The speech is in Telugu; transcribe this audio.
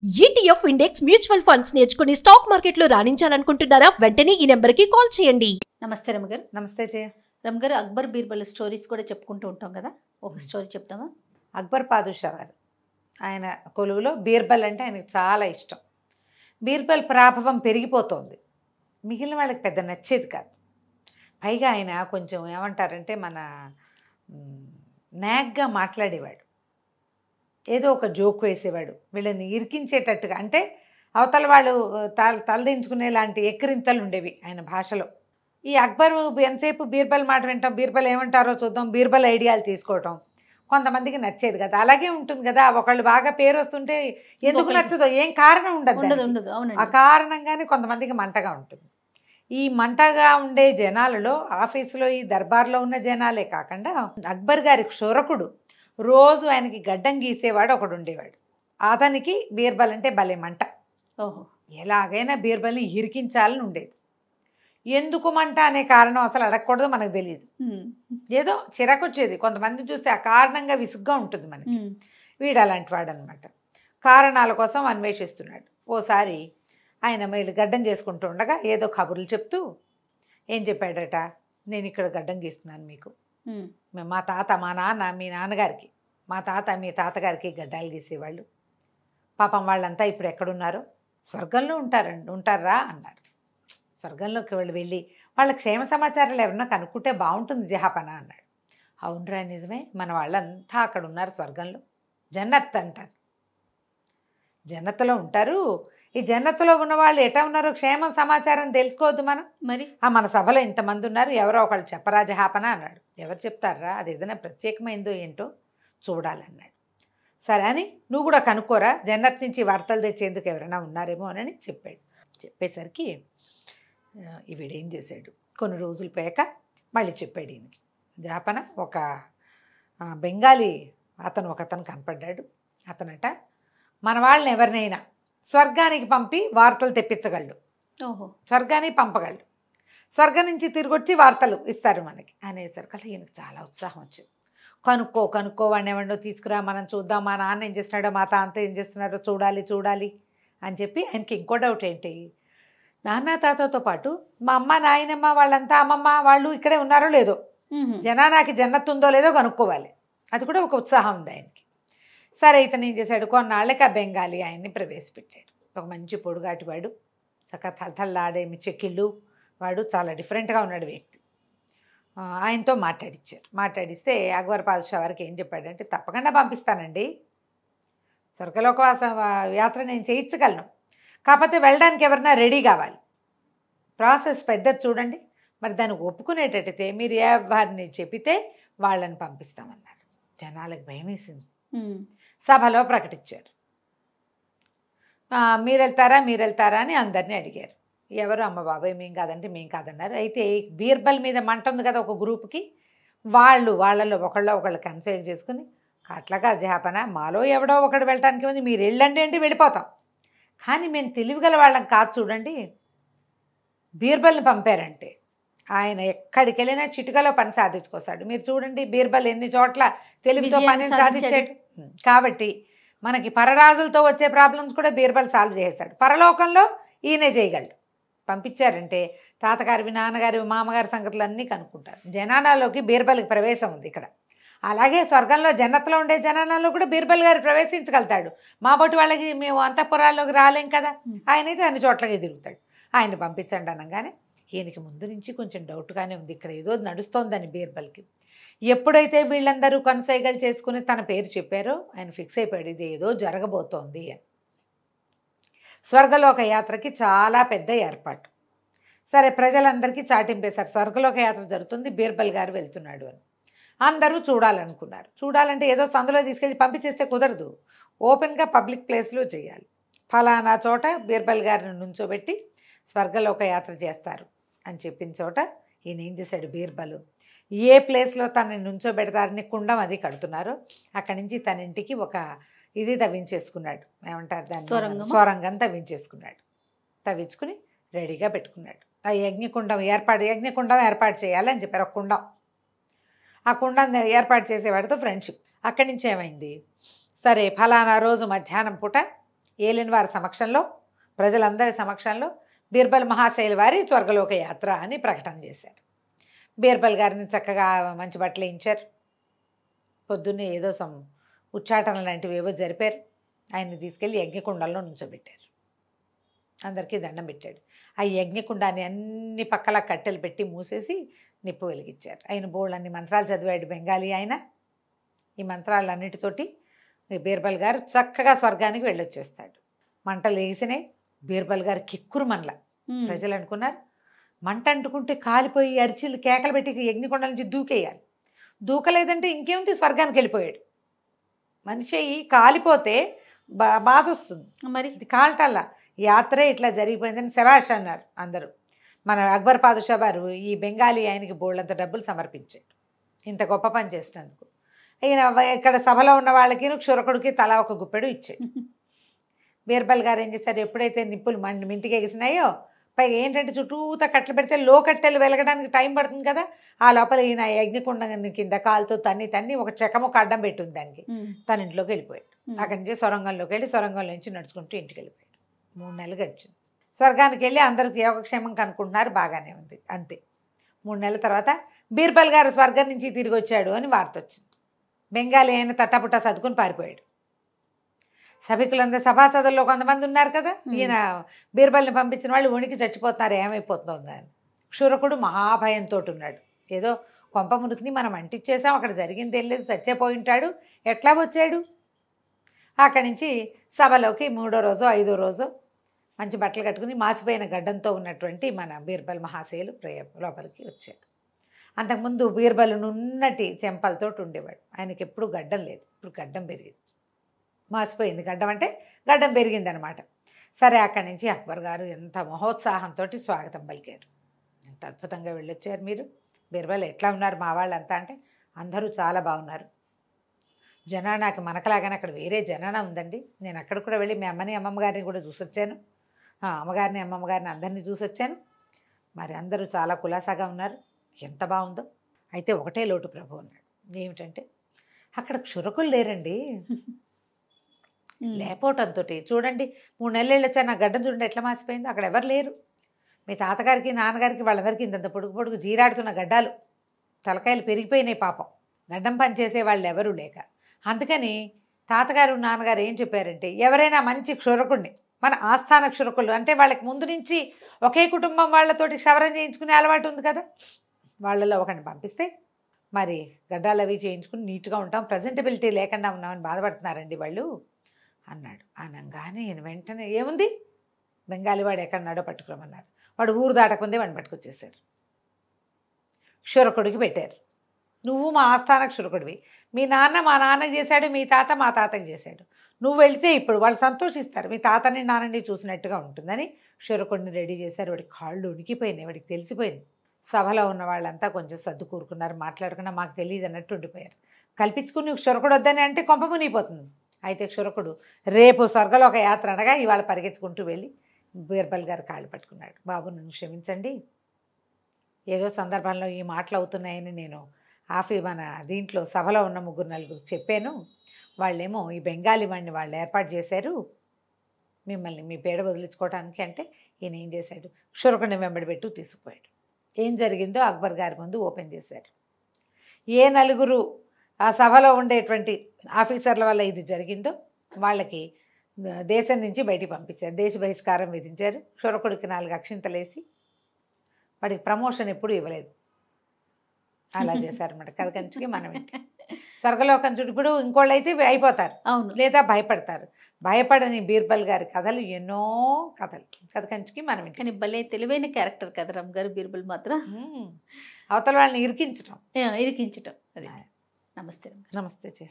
ETF ఇండెక్స్ మ్యూచువల్ ఫండ్స్ నేర్చుకుని స్టాక్ మార్కెట్లో రాణించాలనుకుంటున్నారా? వెంటనే ఈ నెంబర్కి కాల్ చేయండి. నమస్తే రమగారు. నమస్తే జయ. రమగారు, అక్బర్ బీర్బల్ స్టోరీస్ కూడా చెప్పుకుంటూ ఉంటాం కదా, ఒక స్టోరీ చెప్తామా? అక్బర్ పాదుషా వారు ఆయన కొలువులో బీర్బల్ అంటే ఆయనకు చాలా ఇష్టం. బీర్బల్ ప్రాభవం పెరిగిపోతోంది, మిగిలిన వాళ్ళకి పెద్ద నచ్చేది కాదు. పైగా ఆయన కొంచెం ఏమంటారంటే మన నాగ్గా మాట్లాడేవాడు, ఏదో ఒక జోక్ వేసేవాడు, వీళ్ళని ఇరికించేటట్టుగా. అంటే అవతల వాళ్ళు తలదించుకునే లాంటి ఎక్కిరింతలు ఉండేవి ఆయన భాషలో. ఈ అక్బర్ ఎంతసేపు బీర్బల్ మాట వింటాం, బీర్బల్ ఏమంటారో చూద్దాం, బీర్బల్ ఐడియాలు తీసుకోవటం కొంతమందికి నచ్చేది కదా. అలాగే ఉంటుంది కదా, ఒకళ్ళు బాగా పేరు వస్తుంటే ఎందుకు నచ్చదో ఏం కారణం ఉండదు. ఆ కారణంగానే కొంతమందికి మంటగా ఉంటుంది. ఈ మంటగా ఉండే జనాలలో ఆఫీసులో ఈ దర్బార్లో ఉన్న జనాలే కాకుండా అక్బర్ గారి క్షురకుడు రోజు ఆయనకి గడ్డం గీసేవాడు ఒకడు ఉండేవాడు. అతనికి బీర్బల్ అంటే భలే మంట. ఓహో. ఎలాగైనా బీర్బల్ని ఇరికించాలని ఉండేది. ఎందుకు మంట అనే కారణం అసలు అడగకూడదు, మనకు తెలియదు. ఏదో చిరాకు వచ్చేది, కొంతమంది చూస్తే ఆ కారణంగా విసుగ్గా ఉంటుంది మనకి. వీడు అలాంటి వాడు అనమాట, కారణాల కోసం అన్వేషిస్తున్నాడు. ఓసారి ఆయన మీరు గడ్డం చేసుకుంటూ ఉండగా ఏదో కబుర్లు చెప్తూ ఏం చెప్పాడట, నేను ఇక్కడ గడ్డం గీస్తున్నాను మీకు, మా తాత మా నాన్న మీ నాన్నగారికి, మా తాత మీ తాతగారికి గడ్డాలు గీసేవాళ్ళు, పాపం వాళ్ళంతా ఇప్పుడు ఎక్కడున్నారో స్వర్గంలో ఉంటారా అన్నారు. స్వర్గంలోకి వెళ్ళి వాళ్ళ క్షేమ సమాచారాలు ఎవరన్నా కనుక్కుంటే బాగుంటుంది జహాపన అన్నాడు. అవునరా నిజమే, మన వాళ్ళంతా అక్కడ ఉన్నారు స్వర్గంలో, జన్నత్ అంటారు, జన్నత్తులో ఉంటారు. ఈ జన్నత్తులో ఉన్న వాళ్ళు ఎటా ఉన్నారో క్షేమ సమాచారం తెలుసుకోవద్దు మనం మరి? మన సభలో ఇంతమంది ఉన్నారు, ఎవరో ఒకళ్ళు చెప్పరా జహాపన అన్నాడు. ఎవరు చెప్తారా, అది ఏదైనా ప్రత్యేకమైందో ఏంటో చూడాలన్నాడు. సరే అని నువ్వు కూడా కనుక్కోరా, జన్నత్ నుంచి వార్తలు తెచ్చేందుకు ఎవరైనా ఉన్నారేమో అని చెప్పాడు. చెప్పేసరికి వీడేం చేశాడు, కొన్ని రోజులు పోయాక మళ్ళీ చెప్పాడు ఈయనకి. జాపన ఒక బెంగాలీ ఒకతను కనపడ్డాడు. అతనట మన వాళ్ళని ఎవరినైనా స్వర్గానికి పంపి వార్తలు తెప్పించగలడు, ఓహో, స్వర్గానికి పంపగలడు, స్వర్గం నుంచి తిరిగి వచ్చి వార్తలు ఇస్తారు మనకి అనేసరికి ఈయనకు చాలా ఉత్సాహం వచ్చింది. కనుక్కో వాడిని ఎవరినో తీసుకురా, మనం చూద్దాం, మా నాన్న ఏం చేస్తున్నాడో మా తాత ఏం చేస్తున్నాడో చూడాలి అని చెప్పి ఆయనకి ఇంకో డౌట్ ఏంటి, నాన్న తాతతో పాటు మా అమ్మ నాయనమ్మ వాళ్ళంతా అమ్మమ్మ వాళ్ళు ఇక్కడే ఉన్నారో లేదో, జనానికి జన్నత్ ఉందో లేదో కనుక్కోవాలి, అది కూడా ఒక ఉత్సాహం ఉంది ఆయనకి. సరే ఇతను ఏం చేశాడు, కొన్నాళ్ళకి ఆ బెంగాలీ ఆయన్ని ప్రవేశపెట్టాడు. ఒక మంచి పొడుగాటి వాడు, చక్కగా తలతల్లాడేమి చెక్కిళ్ళు వాడు, చాలా డిఫరెంట్గా ఉన్నాడు వ్యక్తి. ఆయనతో మాట్లాడిస్తే అక్బర్ పాదుషా వారికి ఏం చెప్పాడంటే, తప్పకుండా పంపిస్తానండి, స్వర్గలోకవాస యాత్ర నేను చేయించగలను, కాకపోతే వెళ్ళడానికి ఎవరైనా రెడీ కావాలి, ప్రాసెస్ పెద్దది చూడండి, మరి దాన్ని ఒప్పుకునేటట్టయితే మీరు ఎవరిని చెప్పితే వాళ్ళని పంపిస్తామన్నారు. జనాలకు భయం వేసింది. సభలో ప్రకటించారు, మీరు వెళ్తారా అని అందరినీ అడిగారు. ఎవరు, అమ్మ బాబాయ్ మేము కాదన్నారు. అయితే బీర్బల్ మీద మంట ఉంది కదా ఒక గ్రూప్కి, వాళ్ళలో ఒకళ్ళు కన్సల్ట్ చేసుకుని, అట్లాగా జహాపన మాలో ఎవడో ఒకడు వెళ్ళటానికి ఉంది, మీరు వెళ్ళండి అంటే వెళ్ళిపోతాం, కానీ మేము తెలివిగల వాళ్ళం కాదు చూడండి, బీర్బల్ని పంపారంటే ఆయన ఎక్కడికి వెళ్ళినా చిటికలో పని సాధించుకొస్తాడు. మీరు చూడండి బీర్బల్ ఎన్ని చోట్ల తెలివితో పని సాధించాడు. కాబట్టి మనకి పరరాజులతో వచ్చే ప్రాబ్లమ్స్ కూడా బీర్బల్ సాల్వ్ చేస్తాడు, పరలోకంలో ఈయనే చేయగలడు. పంపించారంటే తాతగారివి నాన్నగారి మామగారి సంగతులు అన్నీ కనుక్కుంటారు. జనానాలోకి బీర్బల్కి ప్రవేశం ఉంది ఇక్కడ. అలాగే స్వర్గంలో జన్నత్లో ఉండే జనానాల్లో కూడా బీర్బల్ గారు ప్రవేశించగలుగుతాడు. మా బొట్టి వాళ్ళకి మేము అంతఃపురాల్లోకి రాలేం కదా, ఆయనైతే అన్ని చోట్లకి తిరుగుతాడు. ఆయన పంపించండి అనగానే ఈయనకి ముందు నుంచి కొంచెం డౌట్గానే ఉంది, ఇక్కడ ఏదో నడుస్తోందని బీర్బల్కి. ఎప్పుడైతే వీళ్ళందరూ కన్సైగలు చేసుకుని తన పేరు చెప్పారో ఆయన ఫిక్స్ అయిపోయాడు, ఇది ఏదో జరగబోతోంది అని. స్వర్గలోక యాత్రకి చాలా పెద్ద ఏర్పాటు. సరే ప్రజలందరికీ చాటింపేశారు, స్వర్గలోక యాత్ర జరుగుతుంది, బీర్బల్ గారు వెళ్తున్నాడు అని. అందరూ చూడాలనుకున్నారు. చూడాలంటే ఏదో సందులో తీసుకెళ్ళి పంపించేస్తే కుదరదు, ఓపెన్గా పబ్లిక్ ప్లేస్లో చేయాలి. ఫలానా చోట బీర్బల్ గారిని నుంచోబెట్టి స్వర్గలోక యాత్ర చేస్తారు అని చెప్పిన చోట ఈయన ఏం చేశాడు, బీర్బల్ ఏ ప్లేస్లో తనని నుంచోబెడతారని కుండం అది కడుతున్నారు, అక్కడి నుంచి తన ఇంటికి ఒక ఇది తవ్వించేసుకున్నాడు, ఏమంటారు దాన్ని, సొరంగం తవ్వించుకుని రెడీగా పెట్టుకున్నాడు. ఆ యజ్ఞకుండం ఏర్పాటు చేయాలని చెప్పారు, ఒక కుండం. ఆ కుండం ఏర్పాటు చేసేవాడితో ఫ్రెండ్షిప్. అక్కడి నుంచి ఏమైంది, సరే ఫలానా రోజు మధ్యాహ్నం పూట ఏలిన వారి సమక్షంలో, ప్రజలందరి సమక్షంలో బీర్బల్ మహాశైలి వారి స్వర్గలోక యాత్ర అని ప్రకటన చేశారు. బీర్బల్ గారిని చక్కగా మంచి బట్టలు వేయించారు. పొద్దున్నే ఏదో ఉచ్చాటన లాంటివి ఏవో జరిపారు. ఆయన్ని తీసుకెళ్ళి యజ్ఞకుండంలో నుంచోబెట్టారు. అందరికీ దండం పెట్టాడు. ఆ యజ్ఞకుండాన్ని అన్ని పక్కల కట్టెలు పెట్టి మూసేసి నిప్పు వెలిగించారు. ఆయన బోళ్ళన్ని మంత్రాలు చదివాడు బెంగాలీ ఆయన. ఈ మంత్రాలన్నిటితోటి బీర్బల్ గారు చక్కగా స్వర్గానికి వెళ్ళొచ్చేస్తాడు. మంటలు వేసినాయి. బీర్బల్ గారు కిక్కురు మనల ప్రజలు అనుకున్నారు మంట అంటుకుంటే కాలిపోయి అరిచిలు కేకలు పెట్టి యజ్ఞకొండ నుంచి దూకేయాలి. దూకలేదంటే ఇంకేముంది, స్వర్గానికి వెళ్ళిపోయాడు. మనిషి కాలిపోతే బాధ వస్తుంది, మరి ఇది కాల్టల్లా యాత్రే ఇట్లా జరిగిపోయిందని శభాష్ అన్నారు అందరూ. మన అక్బర్ పాదుషా గారు ఈ బెంగాలీ ఆయనకి బోళ్ళంత డబ్బులు సమర్పించాడు ఇంత గొప్ప పని చేసినందుకు. ఈయన ఇక్కడ సభలో ఉన్న వాళ్ళకి క్షురకుడికి తలా ఒక గుప్పెడు ఇచ్చాడు. బీర్బల్ గారు ఏం చేశారు, ఎప్పుడైతే నిప్పులు మింటికి ఎగిసినాయో, పైగా ఏంటంటే చుట్టూతా కట్టెలు పెడితే లో కట్టెలు వెలగడానికి టైం పడుతుంది కదా, ఆ లోపల ఈయన యజ్ఞకుండం కింద కాలుతో తన్ని ఒక చెక్కముక్క అడ్డం పెట్టుంది దానికి. తన ఇంట్లోకి వెళ్ళిపోయాడు. అక్కడి నుంచి సొరంగంలోకి వెళ్ళి సొరంగంలో నుంచి నడుచుకుంటూ ఇంటికి వెళ్ళిపోయాడు. 3 నెలలు గడిచింది. స్వర్గానికి వెళ్ళి అందరికి యోగక్షేమం కనుక్కుంటున్నారు, బాగానే ఉంది. అంతే 3 నెలల తర్వాత బీర్బల్ గారు స్వర్గం నుంచి తిరిగి వచ్చాడు అని వార్త వచ్చింది. బెంగాలీ అయిన తట్టాపుట్టా సర్దుకుని పారిపోయాడు. సభికులందరూ సభాసదుల్లో కొంతమంది ఉన్నారు కదా, ఈయన బీర్బల్ని పంపించిన వాళ్ళు వణికి చచ్చిపోతున్నారు, ఏమైపోతుందో అని. క్షురకుడు మహాభయంతో ఉన్నాడు. ఏదో కొంప మునుకుని మనం అంటిచ్చేసాం, అక్కడ జరిగింది తెలియదు, చచ్చిపోయి ఉంటాడు, ఎట్లా వచ్చాడు. అక్కడి నుంచి సభలోకి 3వ రోజు 5వ రోజు మంచి బట్టలు కట్టుకుని మాసిపోయిన గడ్డంతో ఉన్నటువంటి మన బీర్బల్ మహాశయులు లోపలికి వచ్చాడు. అంతకుముందు బీర్బల్ నున్నటి చెంపలతో ఉండేవాడు. ఆయనకి ఎప్పుడు గడ్డం లేదు, ఇప్పుడు గడ్డం పెరిగింది, మాసిపోయింది. గడ్డం అంటే గడ్డం పెరిగిందనమాట. సరే, అక్కడి నుంచి అక్బర్ గారు ఎంత మహోత్సాహంతో స్వాగతం పలికారు. ఎంత అద్భుతంగా వెళ్ళొచ్చారు మీరు, బీర్బల్ ఎట్లా ఉన్నారు మా వాళ్ళంతా అంటే, అందరూ చాలా బాగున్నారు. జనానాకి మనకలాగానే అక్కడ వేరే జనానా ఉందండి. నేను అక్కడ కూడా వెళ్ళి మీ అమ్మని అమ్మమ్మ గారిని కూడా చూసొచ్చాను, అమ్మగారిని అమ్మమ్మ గారిని అందరినీ చూసొచ్చాను. మరి అందరూ చాలా కులాసాగా ఉన్నారు, ఎంత బాగుందో. అయితే ఒకటే లోటు ప్రభు అన్నాడు. ఏమిటంటే అక్కడ క్షురకులు లేరండి. లేకపోవటంతో చూడండి 3 నెలలు వచ్చా నా గడ్డం చూడండి ఎట్లా మాసిపోయిందో, అక్కడ ఎవరు లేరు. మీ తాతగారికి నాన్నగారికి వాళ్ళందరికీ ఇంత పొడుగు పొడుగు జీరాడుతున్న గడ్డాలు, తలకాయలు పెరిగిపోయినాయి పాపం, గడ్డం పని చేసే వాళ్ళు ఎవరూ లేక. అందుకని తాతగారు నాన్నగారు ఏం చెప్పారంటే, ఎవరైనా మంచి క్షురకుడిని, మన ఆస్థాన క్షురకులు అంటే వాళ్ళకి ముందు నుంచి ఒకే కుటుంబం వాళ్ళతోటి క్షవరం చేయించుకునే అలవాటు ఉంది కదా, వాళ్ళలో ఒకరిని పంపిస్తే మరి గడ్డాలు అవి చేయించుకుని నీట్గా ఉంటాం, ప్రజెంటబిలిటీ లేకుండా ఉన్నామని బాధపడుతున్నారండి వాళ్ళు అన్నాడు. అనగానే ఈయన వెంటనే ఏముంది, బెంగాలీ వాడు ఎక్కడన్నాడో పట్టుకురమన్నారు. వాడు ఊరు దాటకుందే వాడిని పట్టుకొచ్చేసారు. క్షురకుడికి పెట్టారు. నువ్వు మా ఆస్థాన క్షురకుడివి, మీ నాన్న మా నాన్నకి చేశాడు, మీ తాత మా తాతకి చేశాడు, నువ్వు వెళితే ఇప్పుడు వాళ్ళు సంతోషిస్తారు, మీ తాతని నాన్నని చూసినట్టుగా ఉంటుందని క్షురకుడిని రెడీ చేశారు. వాడికి కాళ్ళు ఉనికిపోయినాయి, వాడికి తెలిసిపోయింది. సభలో ఉన్న వాళ్ళంతా కొంచెం సర్దు కూరుకున్నారు, మాట్లాడుకున్నా మాకు తెలియదు అన్నట్టు ఉండిపోయారు. కల్పించుకుని క్షురకుడు వద్దని అంటే కొంప మునిగిపోతుంది. అయితే క్షురకుడు రేపు స్వర్గలోక యాత్ర అనగా ఇవాళ పరిగెత్తుకుంటూ వెళ్ళి బీర్బల్ గారు కాళ్ళు పట్టుకున్నాడు. బాబు నన్ను క్షమించండి, ఏదో సందర్భంలో ఈ మాటలు అవుతున్నాయని నేను మన దీంట్లో సభలో ఉన్న 3-4 చెప్పాను, వాళ్ళేమో ఈ బెంగాలీ వాడిని వాళ్ళు ఏర్పాటు చేశారు మిమ్మల్ని మీ పేడ వదిలించుకోవడానికి అంటే, ఈయన ఏం చేశాడు, క్షురకుడిని వెంబడిపెట్టు తీసుకుపోయాడు. ఏం జరిగిందో అక్బర్ గారి ముందు ఓపెన్ చేశారు. ఏ 4 ఆ సభలో ఉండేటువంటి ఆఫీసర్ల వల్ల ఇది జరిగిందో వాళ్ళకి దేశం నుంచి బయటికి పంపించారు, దేశ బహిష్కారం విధించారు. క్షురకుడికి 4 అక్షింతలేసి వాడికి ప్రమోషన్ ఎప్పుడు ఇవ్వలేదు, అలా చేశారన్నమాట. కథ కంచికి మనం స్వర్గలోకం చుట్టూ ఇప్పుడు ఇంకోళ్ళు అయితే అయిపోతారు, అవును, లేదా భయపడతారు. భయపడని బీర్బల్ గారి కథలు ఎన్నో కథలు. కథ కంచికి మనం కానీ భలే తెలివైన క్యారెక్టర్ కదా రమ్ గారు బీర్బల్ మాత్రం. అవతల వాళ్ళని ఇరికించడం ఇరికించడం. అది నమస్తే. నమస్తే.